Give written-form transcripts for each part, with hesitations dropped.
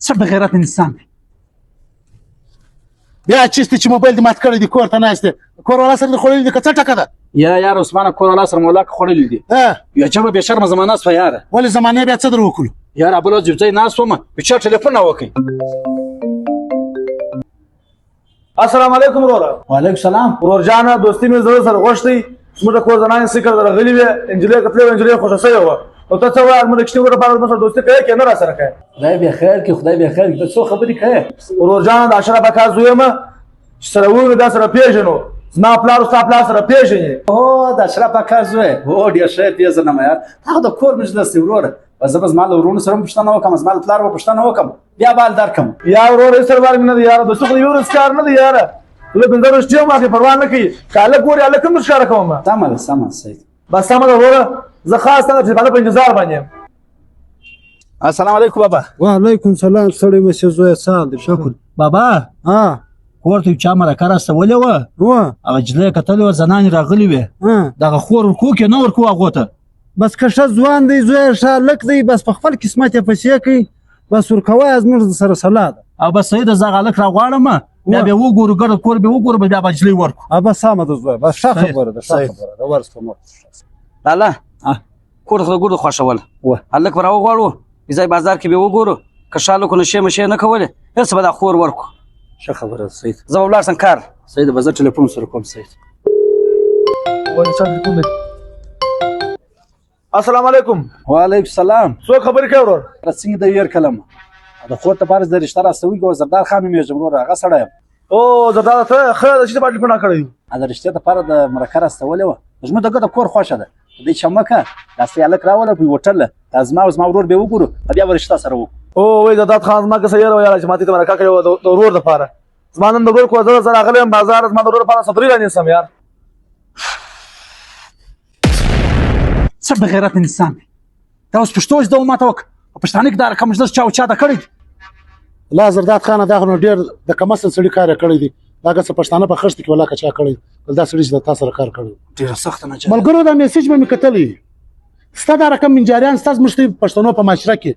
څه بې غیرت انسان دی بیا چیستې چې موبایل دې مات کړی دی کور ته ناست دی کور والا سره دې خوړلي دي که څه ټکه ده یار عثمانه کور والا سره مولاک خوړلي دي یو چمه بې شرمه زمانه سوه یاره ولې زمانې بیا څه در وکړو یار ابولاز یو ځای ناست ومه بچا ټلیفون راوکړئ السلام علیکم وروره وعلیکم سلام ورور جانه دوستي مې زړه سره غوښتي زموږ د کور زنانې سکر درغلي وې نجلۍ کتلې وه نجلۍ خوښه سوې وه او ته څه وایې زموږ د کشني ورور لپاره زموږ سره دوستي کوې که نه را سره کوې خدای به خیر کړي خدای به خیر کړي ته څو خبرې کوې ورور جانه د اشرف اکا زوی یم چې سره وینو دا سره پېژنو زما پلار ستا پلار سره پېژنې او د اشرف اکا زوی هو ډېر ښه پېژنم یار هغه د کور مجلس دی وروره بس زه به زما له ورونو سره هم پوښتنه وکړم زما له پلار به پوښتنه وکړم بیا به حال درکړم یا ورور هېڅ سره بار مې نه دی یاره دوستي خو د یو ورځ کار نه دی یاره زه پنځه ورځې ټیم واخلې پروا نه کوي که هلک ګورې هلک هم ښکاره کوم سمه ده سمه صحیح بس سمه ده وروره زه خاص تا د پېژنده په انتظار باندې یم السلام علیکم بابا وعلیکم سلام ستړی مې شې زویه څه حال دی شکر بابا ها کور ته یو چا مرکه راستولې وه وه هغه نجلۍ کتلې وه زنانې راغلې وې دغه خور ورکوو که نه ورکوو هغو ته بس که ښه ځوان دی زویه ښه هلک دی بس په خپل قسمت یې پسې کوي بس ورکوی زموږ سره سلا ده او بس صحیح ده زه هغه هلک راغواړم بیا به وګورو ګډ کور به وګورو بیا به نجلۍ ورکړو بس سمه ده زویه بس ښه خبره ده ښه خبره ده ورس په مور لاله کور ته ګورو خوښوله هلک به راوغواړو ځای بازار کې به وګورو که شالو کو نشې مشې نه کولې هېڅ به دا خور ورکړو ښه خبره ده صحیح زه به ولاړ سم کار صحیح ده به زه ټلیفون سره کوم صحیح السلام علیکم وعلیکم سلام څوک خبرې کوي ورور څنګه د ویر کلم د خور ته پارس د رشته راستوي ګو زردار خان مې جمهور هغه سړی یم او زردار ته ښه د چې باندې پناه کړی د رشتې دپاره د مرکه راستولې وه زموږ د ګډه کور خوښه ده د دې چمکه داسې هلک راوله په یوه هوټل دا زما او زما ورور به وګورو بیا به رشته سره وکړو او وایي زرداد خان زما که سیاره ویله چې ما ته مرکه کړې وه د ورور دپاره زما نن د ورور کور زه راغلی یم بازار زما د ورور لپاره صدرۍ رانیسم یار څه بې غیرت انسان دی دا اوس پښتو زده ماته وکړه په پښتانه کې دا رقم مجلس چا او چا ده کړی دی لا زرداد خانه دا خو نو ډېر د کمسل سړي کار یې کړی دی دا که څه پښتانه په خښته کې ولاکه چا کړی بل دا سړي چې د تا سره کار کړی ډېره سخته نجات ملګرو دا میسیج به مې کتلی ستا دا رقم منجاریان ستا زموږ پښتنو په معاشره کې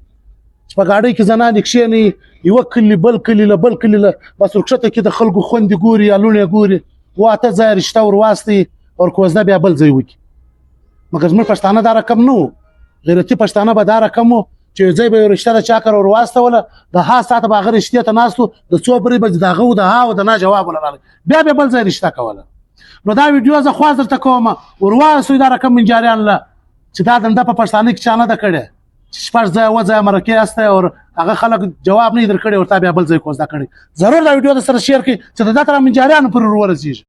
چې په ګاډۍ کې زنانې کښېني یوه کلي بل کلي له بل کلي له بس ورکښته کې د خلکو خوندې ګوري یا لوڼې ګوري واته ځای رشته ور واستوي ورکوزده بیا بل ځای وکړي مګر زموږ پښتانه دا رقم نه و غیرتي پښتانه به دا رقم و چې یو ځای به یو رشته د چا کره ور واستوله د ها ساعته به هغه رشتې ته ناست و د څو برې به د هغه و د ها او د نه جواب ولرالی بیا به بل ځای رشته کوله نو دا ویډیو زه خواست درته کوم ور واستوئ دا رقم منجاریان له چې دا دنده په پښتانه کې چا نه ده کړې چې شپږ ځایه اووه ځایه مرکې استی او هغه خلک جواب نه یې درکړی ورته بیا بل ځای کوزده کړی ضرور دا ویډیو در سره شیر کړئ چې د دا تر منجاریانو پورې ور ورسېږي